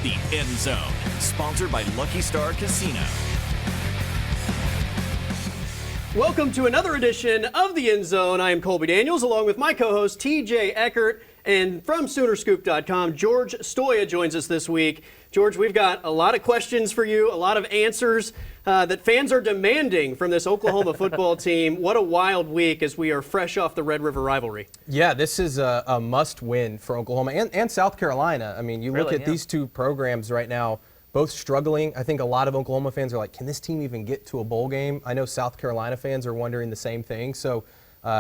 The End Zone, sponsored by Lucky Star Casino. Welcome to another edition of The End Zone. I am Colby Daniels, along with my co-host TJ Eckert, and from Soonerscoop.com, George Stoia joins us this week. George, we've got a lot of questions for you, a lot of answers that fans are demanding from this Oklahoma football team. What a wild week as we are fresh off the Red River rivalry. Yeah, this is a must-win for Oklahoma and South Carolina. I mean, you look at these two programs right now, both struggling. I think a lot of Oklahoma fans are like, can this team even get to a bowl game? I know South Carolina fans are wondering the same thing. So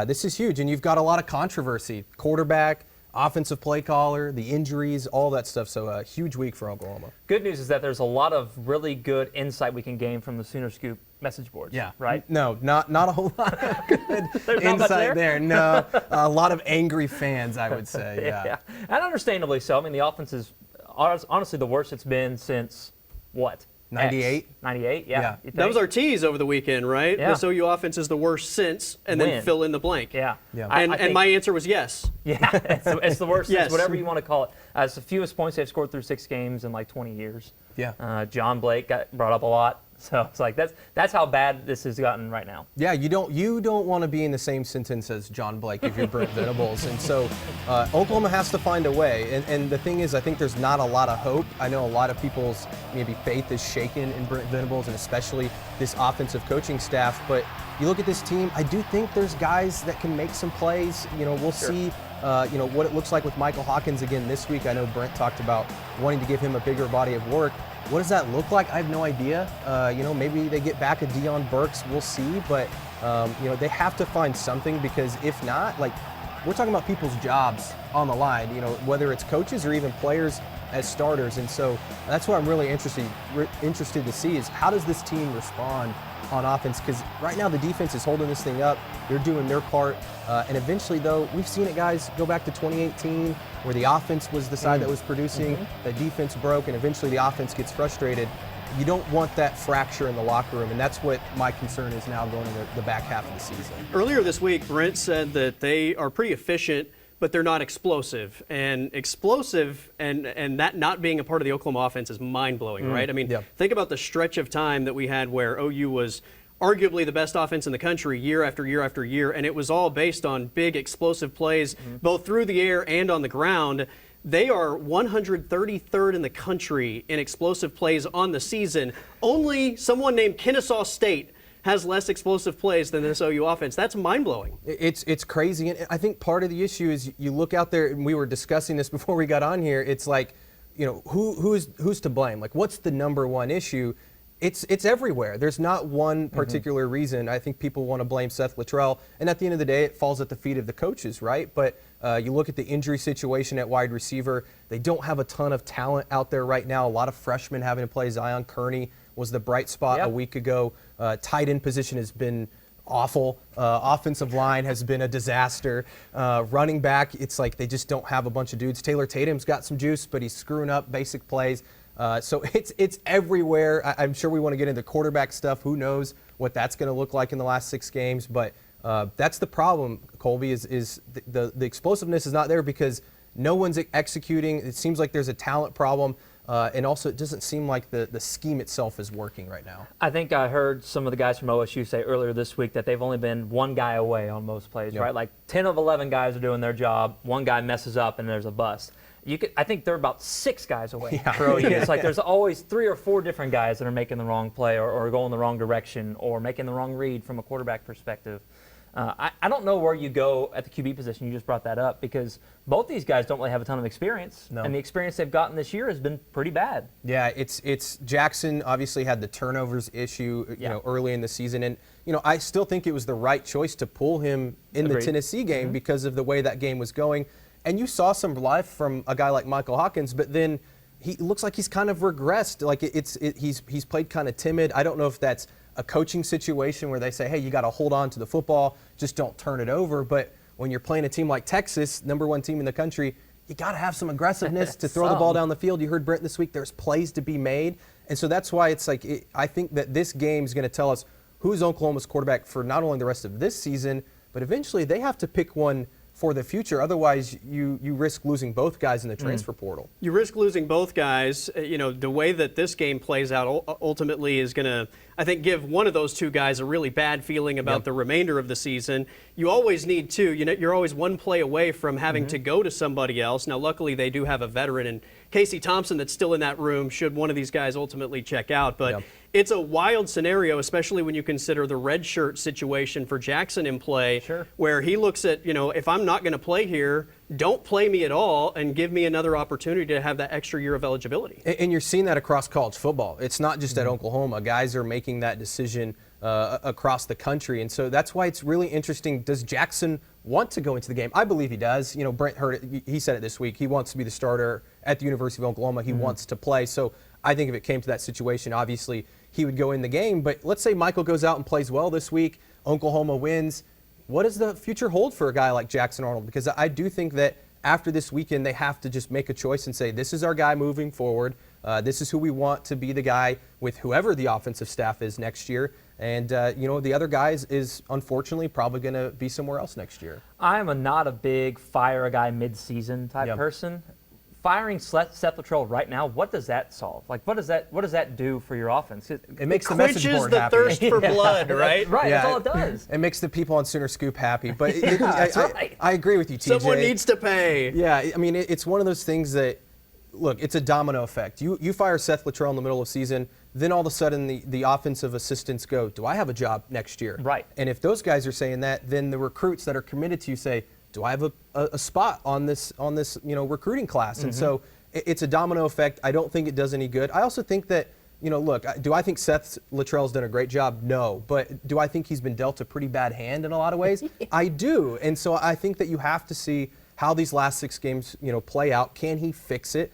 this is huge. And you've got a lot of controversy. Quarterback, offensive play caller, the injuries, all that stuff. So a huge week for Oklahoma. Good news is that there's a lot of really good insight we can gain from the Sooner Scoop message boards. Yeah. Right? No, not a whole lot of good insight there. No, a lot of angry fans, I would say. Yeah. And understandably so. I mean, the offense is honestly the worst it's been since what? 98? 98, yeah. That was our tease over the weekend, right? Yeah. The OU offense is the worst since, and then fill in the blank. Yeah. And my answer was yes. Yeah, it's the worst Yes. since, whatever you want to call it. It's the fewest points they've scored through 6 games in like 20 years. Yeah. John Blake got brought up a lot. So it's like that's how bad this has gotten right now. Yeah, you don't want to be in the same sentence as John Blake if you're Brent Venables. And so Oklahoma has to find a way. And the thing is, I think there's not a lot of hope. I know a lot of people's maybe faith is shaken in Brent Venables and especially this offensive coaching staff. But you look at this team, I do think there's guys that can make some plays. You know, we'll see what it looks like with Michael Hawkins again this week. I know Brent talked about wanting to give him a bigger body of work. What does that look like? I have no idea. Maybe they get back a Deion Burks. We'll see. But, they have to find something because if not, we're talking about people's jobs on the line, whether it's coaches or even players as starters. And so that's what I'm really interested to see is how does this team respond on offense? Because right now the defense is holding this thing up. They're doing their part. And eventually, though, we've seen it, guys, go back to 2018 where the offense was the side that was producing. The defense broke, and eventually the offense gets frustrated. You don't want that fracture in the locker room, and that's what my concern is now going into the back half of the season. Earlier this week, Brent said that they are pretty efficient, but they're not explosive. And explosive and that not being a part of the Oklahoma offense is mind-blowing, right? I mean, think about the stretch of time that we had where OU was arguably the best offense in the country year after year after year, and it was all based on big explosive plays, both through the air and on the ground. They are 133rd in the country in explosive plays on the season. Only someone named Kennesaw State has less explosive plays than this OU offense. That's mind-blowing. It's crazy, and I think part of the issue is you look out there, and we were discussing this before we got on here, it's like, who's to blame? Like, what's the number one issue? It's everywhere. There's not one particular reason. I think people want to blame Seth Luttrell, and at the end of the day, it falls at the feet of the coaches, right? But you look at the injury situation at wide receiver. They don't have a ton of talent out there right now. A lot of freshmen having to play. Zion Kearney was the bright spot a week ago. Tight end position has been awful. Offensive line has been a disaster. Running back, it's like they just don't have a bunch of dudes. Taylor Tatum's got some juice, but he's screwing up basic plays. So it's everywhere. I'm sure we want to get into quarterback stuff. Who knows what that's going to look like in the last 6 games. But that's the problem, Colby, is the explosiveness is not there because no one's executing. It seems like there's a talent problem. And also, it doesn't seem like the scheme itself is working right now. I think I heard some of the guys from OSU say earlier this week that they've only been one guy away on most plays, right? Like 10 of 11 guys are doing their job. One guy messes up and there's a bust. I think they're about 6 guys away. It's like there's always 3 or 4 different guys that are making the wrong play or going the wrong direction or making the wrong read from a quarterback perspective. I don't know where you go at the QB position. You just brought that up because both these guys don't really have a ton of experience, and the experience they've gotten this year has been pretty bad. Yeah, it's Jackson obviously had the turnovers issue, early in the season, and I still think it was the right choice to pull him in the Tennessee game because of the way that game was going. And you saw some life from a guy like Michael Hawkins, but then he looks like he's kind of regressed. Like he's played kind of timid. I don't know if that's a coaching situation where they say, hey, you got to hold on to the football, just don't turn it over. But when you're playing a team like Texas, #1 team in the country, you got to have some aggressiveness to throw the ball down the field. You heard Brent this week, there's plays to be made. And so that's why it's like I think that this game is going to tell us who's Oklahoma's quarterback for not only the rest of this season, but eventually they have to pick one for the future. Otherwise, you risk losing both guys in the transfer portal. You risk losing both guys. The way that this game plays out ultimately is going to, I think, give one of those two guys a really bad feeling about the remainder of the season. You always need two. You're always one play away from having to go to somebody else. Now, luckily, they do have a veteran in Casey Thompson that's still in that room should one of these guys ultimately check out. But it's a wild scenario, especially when you consider the red shirt situation for Jackson in play, where he looks at, if I'm not going to play here, don't play me at all and give me another opportunity to have that extra year of eligibility. And you're seeing that across college football. It's not just at Oklahoma. Guys are making that decision across the country. And so that's why it's really interesting. Does Jackson want to go into the game? I believe he does. Brent heard it. He said it this week. He wants to be the starter at the University of Oklahoma. He wants to play. So I think if it came to that situation, obviously he would go in the game. But let's say Michael goes out and plays well this week. Oklahoma wins. What does the future hold for a guy like Jackson Arnold? Because I do think that after this weekend, they have to just make a choice and say, this is our guy moving forward. This is who we want to be the guy with whoever the offensive staff is next year. And, the other guys is unfortunately probably going to be somewhere else next year. I'm not a big fire a guy mid-season type person. Firing Seth Littrell right now, what does that solve? Like, what does that do for your offense? It makes the message board happy. Quenches the thirst for blood, right? Right, that's all it does. It makes the people on Sooner Scoop happy. But I agree with you, TJ. Someone needs to pay. Yeah, I mean, it's one of those things that, look, it's a domino effect. You fire Seth Littrell in the middle of the season, then all of a sudden the offensive assistants go, do I have a job next year? Right. And if those guys are saying that, then the recruits that are committed to you say, do I have a spot on this recruiting class? And so it's a domino effect. I don't think it does any good. I also think that, look, do I think Seth Littrell's done a great job? No. But do I think he's been dealt a pretty bad hand in a lot of ways? I do. And so I think that you have to see how these last 6 games, play out. Can he fix it?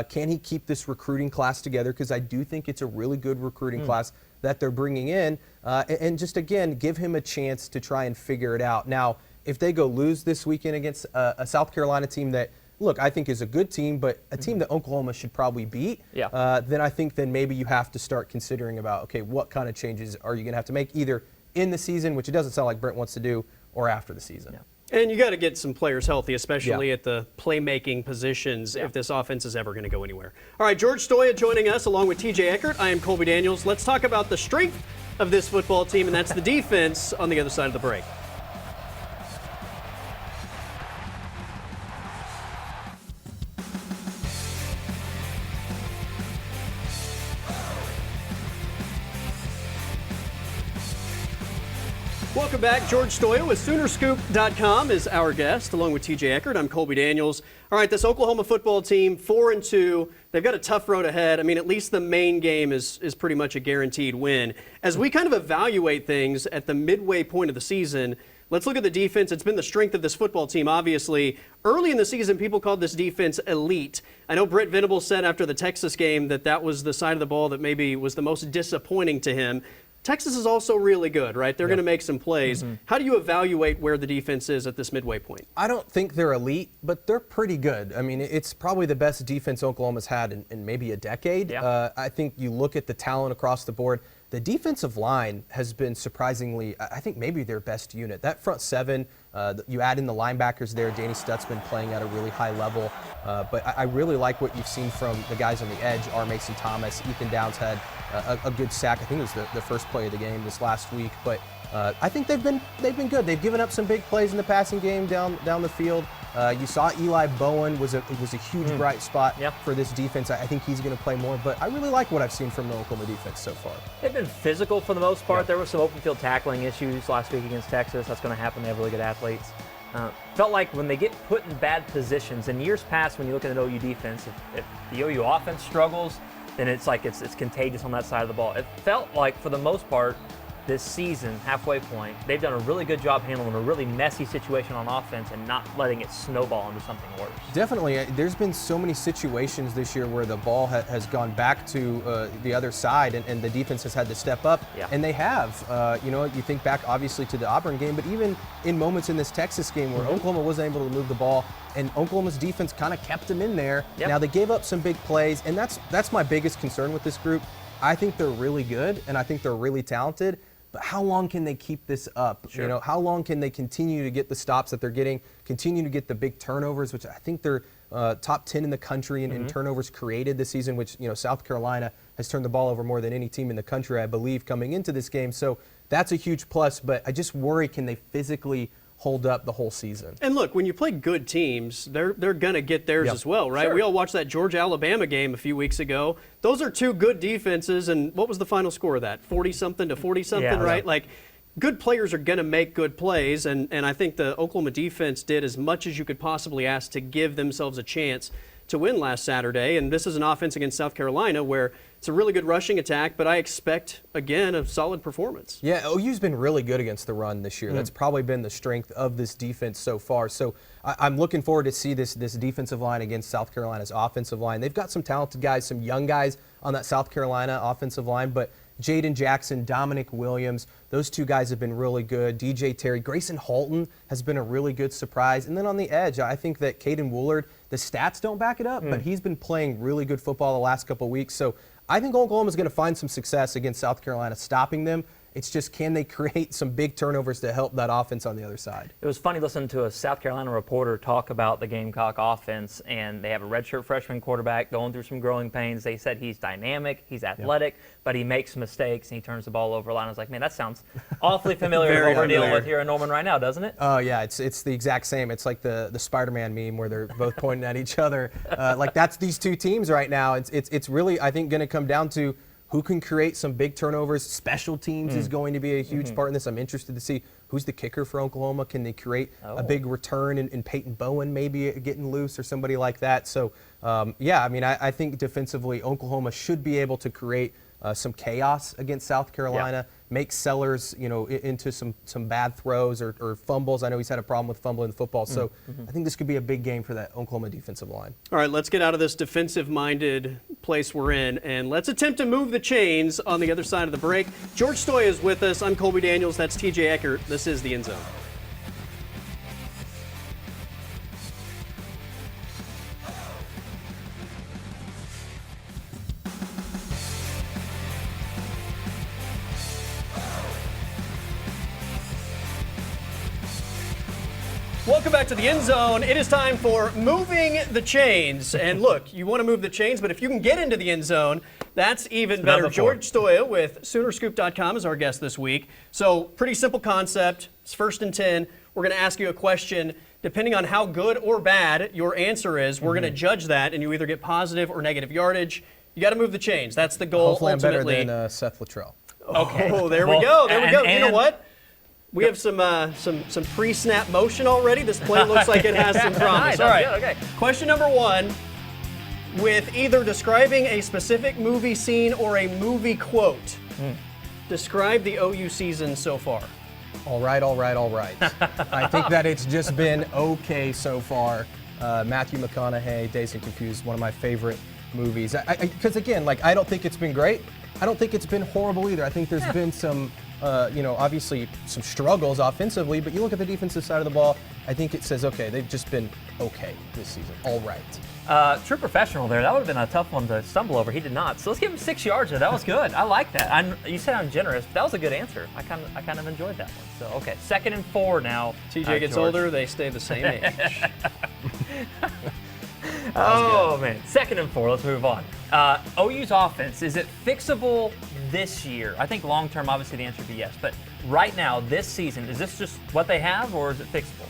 Can he keep this recruiting class together? Because I do think it's a really good recruiting class that they're bringing in. And just, again, give him a chance to try and figure it out. Now, if they go lose this weekend against a South Carolina team that, look, I think is a good team, but a team that Oklahoma should probably beat, then I think then maybe you have to start considering about, okay, what kind of changes are you going to have to make either in the season, which it doesn't sound like Brent wants to do, or after the season. And you got to get some players healthy, especially at the playmaking positions if this offense is ever going to go anywhere. All right, George Stoia joining us along with TJ Eckert. I am Colby Daniels. Let's talk about the strength of this football team, and that's the defense on the other side of the break. Welcome back. George Stoia with Soonerscoop.com is our guest, along with TJ Eckert. I'm Colby Daniels. All right, this Oklahoma football team, 4-2. They've got a tough road ahead. I mean, at least the main game is pretty much a guaranteed win. As we kind of evaluate things at the midway point of the season, let's look at the defense. It's been the strength of this football team, obviously. Early in the season, people called this defense elite. I know Brent Venables said after the Texas game that was the side of the ball that maybe was the most disappointing to him. Texas is also really good, right? They're going to make some plays. How do you evaluate where the defense is at this midway point? I don't think they're elite, but they're pretty good. I mean, it's probably the best defense Oklahoma's had in maybe a decade. I think you look at the talent across the board. The defensive line has been surprisingly, I think, maybe their best unit. That front 7, you add in the linebackers there. Danny Stutzman playing at a really high level. But I really like what you've seen from the guys on the edge. R. Mason Thomas, Ethan Downs had a good sack. I think it was the first play of the game this last week. But I think they've been good. They've given up some big plays in the passing game down the field. You saw Eli Bowen was a huge bright spot for this defense. I think he's going to play more, but I really like what I've seen from the Oklahoma defense so far. They've been physical for the most part. There were some open field tackling issues last week against Texas. That's going to happen. They have really good athletes. Felt like when they get put in bad positions, in years past when you look at an OU defense, if the OU offense struggles, then it's like it's contagious on that side of the ball. It felt like for the most part, this season, halfway point, they've done a really good job handling a really messy situation on offense and not letting it snowball into something worse. Definitely. There's been so many situations this year where the ball has gone back to the other side and the defense has had to step up, and they have. You think back obviously to the Auburn game, but even in moments in this Texas game where Oklahoma wasn't able to move the ball, and Oklahoma's defense kind of kept them in there. Now they gave up some big plays, and that's my biggest concern with this group. I think they're really good, and I think they're really talented. but how long can they keep this up? Sure. You know, how long can they continue to get the stops that they're getting, continue to get the big turnovers, which I think they're top 10 in the country in turnovers created this season, which, you know, South Carolina has turned the ball over more than any team in the country, I believe, coming into this game. So that's a huge plus, but I just worry, can they physically hold up the whole season? And look, when you play good teams, they're going to get theirs as well, right? Sure. We all watched that Georgia-Alabama game a few weeks ago. Those are two good defenses, and what was the final score of that? 40-something to 40-something, right? Yeah. Like, good players are going to make good plays, and I think the Oklahoma defense did as much as you could possibly ask to give themselves a chance to win last Saturday. And this is an offense against South Carolina where it's a really good rushing attack, but I expect, again, a solid performance. Yeah, OU's been really good against the run this year. That's probably been the strength of this defense so far. So I'm looking forward to see this defensive line against South Carolina's offensive line. They've got some talented guys, some young guys on that South Carolina offensive line, but Jaden Jackson, Dominic Williams, those two guys have been really good. DJ Terry, Grayson Halton has been a really good surprise. And then on the edge, I think that Caden Woolard, the stats don't back it up, but he's been playing really good football the last couple of weeks. So I think Oklahoma's going to find some success against South Carolina, stopping them. It's just, can they create some big turnovers to help that offense on the other side? It was funny listening to a South Carolina reporter talk about the Gamecock offense, and they have a redshirt freshman quarterback going through some growing pains. They said he's dynamic, he's athletic, but he makes mistakes, and he turns the ball over a lot. I was like, man, that sounds awfully familiar with what we're dealing with here in Norman right now, doesn't it? Oh, yeah, it's the exact same. It's like the Spider-Man meme where they're both pointing at each other. Like, that's these two teams right now. It's really, I think, going to come down to who can create some big turnovers. Special teams is going to be a huge part in this. I'm interested to see who's the kicker for Oklahoma. Can they create a big return in Peyton Bowen maybe getting loose or somebody like that? So, yeah, I mean, I think defensively Oklahoma should be able to create some chaos against South Carolina, make Sellers, you know, into some bad throws or fumbles. I know he's had a problem with fumbling the football. So I think this could be a big game for that Oklahoma defensive line. All right, let's get out of this defensive-minded place we're in, and let's attempt to move the chains on the other side of the break. George Stoya is with us. I'm Colby Daniels. That's TJ Eckert. This is The End Zone. Welcome back to The End Zone. It is time for Moving the Chains. And look, you want to move the chains, but if you can get into the end zone, that's even better. George Stoya with Soonerscoop.com is our guest this week. So pretty simple concept. It's 1st and 10. We're going to ask you a question. Depending on how good or bad your answer is, we're going to judge that, and you either get positive or negative yardage. You got to move the chains. That's the goal. Hopefully ultimately. I'm better than Seth Luttrell. Okay. Oh, there we go. There we go. You know what? We have some pre-snap motion already. This play looks like it has some promise. Nice. All right. Good. Okay. Question number 1. With either describing a specific movie scene or a movie quote, describe the OU season so far. All right. I think that it's just been okay so far. Matthew McConaughey, Dazed and Confused, one of my favorite movies. Because again, like, I don't think it's been great. I don't think it's been horrible either. I think there's been some, obviously some struggles offensively, but you look at the defensive side of the ball, I think it says, okay, they've just been okay this season. All right. True professional there. That would have been a tough one to stumble over. He did not. So let's give him 6 yards there. That was good. I like that. You said I'm generous, but that was a good answer. I kind of enjoyed that one. So, okay, 2nd and 4 now. TJ gets George. older, they stay the same age. Oh, man. 2nd and 4. Let's move on. OU's offense, is it fixable this year? I think long-term, obviously, the answer would be yes. But right now, this season, is this just what they have, or is it fixable?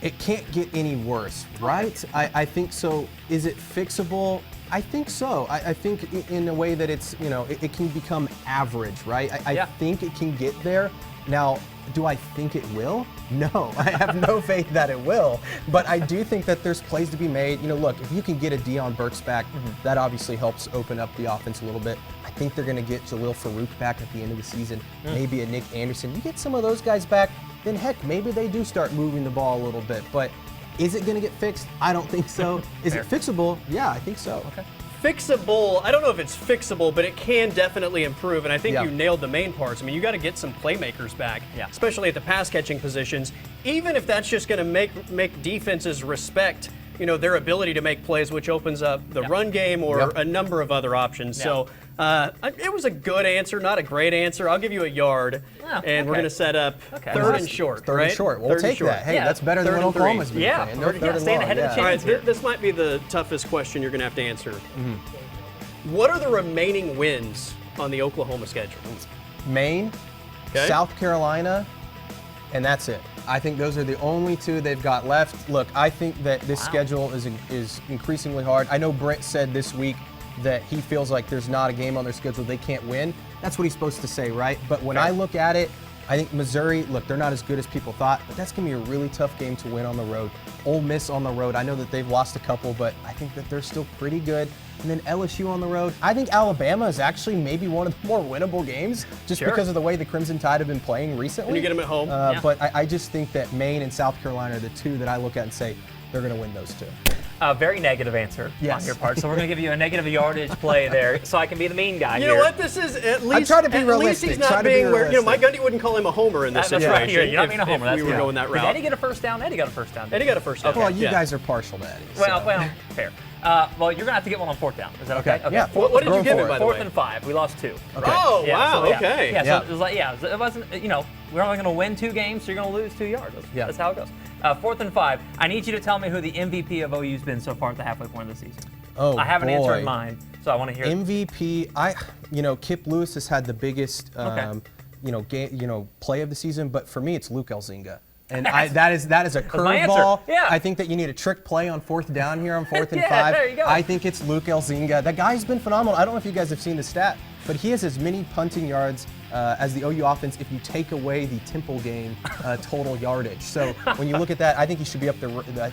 It can't get any worse, right? I think so. Is it fixable? I think so. I think in a way that it's, it can become average, right? I think it can get there. Now, do I think it will? No, I have no faith that it will. But I do think that there's plays to be made. Look, if you can get a Deion Burks back, that obviously helps open up the offense a little bit. I think they're going to get Jalil Farouk back at the end of the season, maybe a Nick Anderson. You get some of those guys back, then heck, maybe they do start moving the ball a little bit. But is it going to get fixed? I don't think so. Is it fixable? Yeah, I think so. Okay. Fixable, I don't know if it's fixable, but it can definitely improve, and I think you nailed the main parts. I mean, you got to get some playmakers back, especially at the pass-catching positions, even if that's just going to make defenses respect their ability to make plays, which opens up the run game or a number of other options. Yeah. So it was a good answer, not a great answer. I'll give you a yard, and we're going to set up third and short. Third and short. We'll take that. Hey, that's better than what Oklahoma's been playing. No third and staying long. ahead of the All right, chains here. this might be the toughest question you're going to have to answer. What are the remaining wins on the Oklahoma schedule? Maine, South Carolina, and that's it. I think those are the only two they've got left. Look, I think that this schedule is increasingly hard. I know Brent said this week that he feels like there's not a game on their schedule they can't win. That's what he's supposed to say, right? But when I look at it, I think Missouri, look, they're not as good as people thought, but that's going to be a really tough game to win on the road. Ole Miss on the road, I know that they've lost a couple, but I think that they're still pretty good. And then LSU on the road. I think Alabama is actually maybe one of the more winnable games just because of the way the Crimson Tide have been playing recently. And you get them at home. But I just think that Maine and South Carolina are the two that I look at and say they're going to win those two. Very negative answer on your part. So we're going to give you a negative yardage play there, so I can be the mean guy You here. know what? This is at least. I'm trying to be at realistic. least he's not being where Mike Gundy wouldn't call him a homer in this That's situation. right here. You're not being a homer. If we were going that route. Did Eddie get a first down? Eddie got a first down. Eddie got a first down. Well, you guys are partial to Eddie. Well, fair. Well, you're going to have to get one on fourth down. Is that okay? Yeah. What did you give him, by the way? Fourth and 5. We lost 2. Okay. Oh, wow. Okay. Yeah, so it was like, it wasn't, we're only going to win 2 games, so you're going to lose 2 yards. That's how it goes. Fourth and 5. I need you to tell me who the MVP of OU's been so far at the halfway point of the season. Oh, I have an answer in mind, so I want to hear it. MVP, Kip Lewis has had the biggest, play of the season, but for me, it's Luke Elzinga. And that is a curveball. Yeah. I think that you need a trick play on fourth down here on 4th and 5. There you go. I think it's Luke Elzinga. That guy's been phenomenal. I don't know if you guys have seen the stat, but he has as many punting yards as the OU offense if you take away the Temple game total yardage. So when you look at that, I think he should be up there.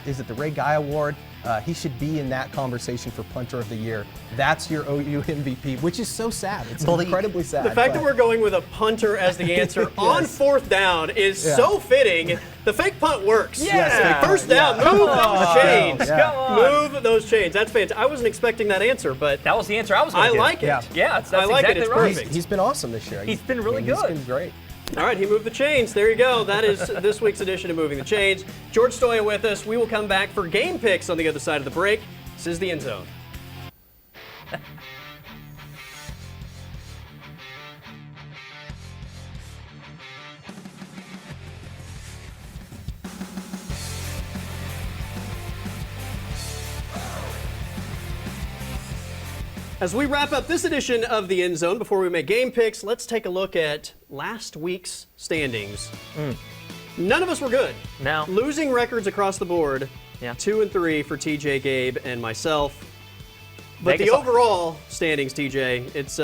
Is it the Ray Guy Award? He should be in that conversation for Punter of the Year. That's your OU MVP, which is so sad. It's incredibly sad. The fact that we're going with a punter as the answer on 4th down is so fitting. The fake punt works. Yeah. First down, move those chains. Come on. Move those chains. That's fantastic. I wasn't expecting that answer, but that was the answer I was going to I give. like it. That's I like exactly it. It's right. perfect. He's been awesome this year. He's been really good. He's been great. All right, he moved the chains. There you go. That is this week's edition of Moving the Chains. George Stoya with us. We will come back for game picks on the other side of the break. This is the End Zone. As we wrap up this edition of the End Zone, before we make game picks, let's take a look at last week's standings. None of us were good. No. Losing records across the board. Yeah. 2 and 3 for TJ, Gabe, and myself. But Vegas the overall standings, TJ, it's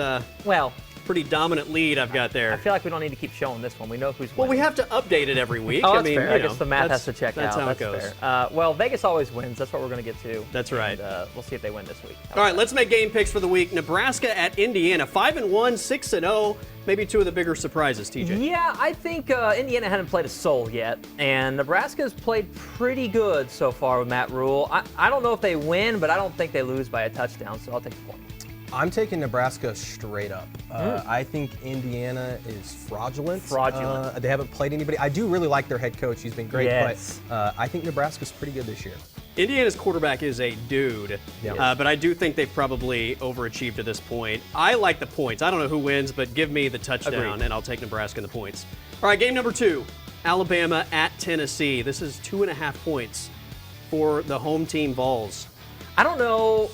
well, pretty dominant lead I've got there. I feel like we don't need to keep showing this one. We know who's Well, winning. we have to update it every week. Oh, that's I mean, fair. I guess the math has to check that's out. That's how it goes. Fair. Well, Vegas always wins. That's what we're going to get to. That's right. And, we'll see if they win this week. All right, let's make game picks for the week. Nebraska at Indiana, 5-1, 6-0. Maybe 2 of the bigger surprises, TJ. Yeah, I think Indiana hadn't played a soul yet, and Nebraska's played pretty good so far with Matt Rule. I don't know if they win, but I don't think they lose by a touchdown, so I'll take the point. I'm taking Nebraska straight up. I think Indiana is fraudulent. They haven't played anybody. I do really like their head coach. He's been great. Yes. But I think Nebraska's pretty good this year. Indiana's quarterback is a dude, but I do think they've probably overachieved to this point. I like the points. I don't know who wins, but give me the touchdown, Agreed. and I'll take Nebraska in the points. All right, game number 2, Alabama at Tennessee. This is 2.5 points for the home team Vols. I don't know.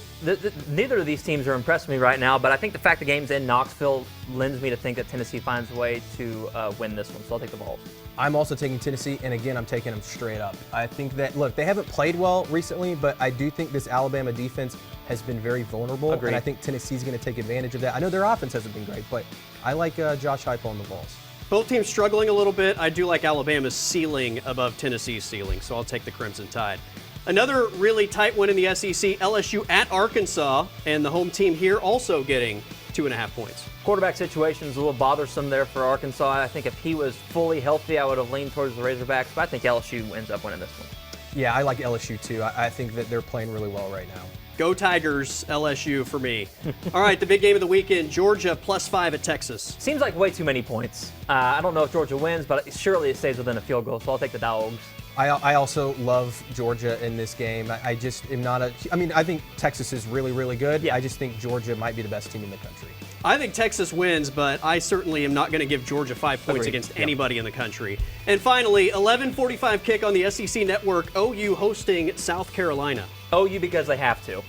Neither of these teams are impressing me right now, but I think the fact the game's in Knoxville lends me to think that Tennessee finds a way to win this one, so I'll take the Vols. I'm also taking Tennessee, and again, I'm taking them straight up. I think that, look, they haven't played well recently, but I do think this Alabama defense has been very vulnerable, Agreed. and I think Tennessee's going to take advantage of that. I know their offense hasn't been great, but I like Josh Heupel on the Vols. Both teams struggling a little bit. I do like Alabama's ceiling above Tennessee's ceiling, so I'll take the Crimson Tide. Another really tight one in the SEC, LSU at Arkansas, and the home team here also getting 2.5 points. Quarterback situation is a little bothersome there for Arkansas. I think if he was fully healthy, I would have leaned towards the Razorbacks, but I think LSU ends up winning this one. Yeah, I like LSU too. I think that they're playing really well right now. Go Tigers, LSU for me. All right, the big game of the weekend, Georgia +5 at Texas. Seems like way too many points. I don't know if Georgia wins, but surely it stays within a field goal, so I'll take the Dogs. I also love Georgia in this game. I just am not I think Texas is really, really good. Yeah. I just think Georgia might be the best team in the country. I think Texas wins, but I certainly am not going to give Georgia 5 points Agreed. against anybody in the country. And finally, 11:45 kick on the SEC Network, OU hosting South Carolina. OU because they have to.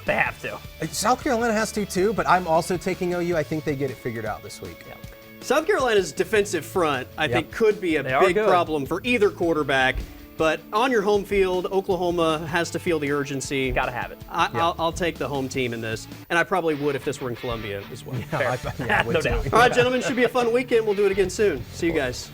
They have to. South Carolina has to too, but I'm also taking OU. I think they get it figured out this week. Yeah. South Carolina's defensive front, I think, could be a They are big good. problem for either quarterback. But on your home field, Oklahoma has to feel the urgency. Got to have it. I'll take the home team in this, and I probably would if this were in Columbia as well. I would No too. doubt. All right, gentlemen, should be a fun weekend. We'll do it again soon. See you guys.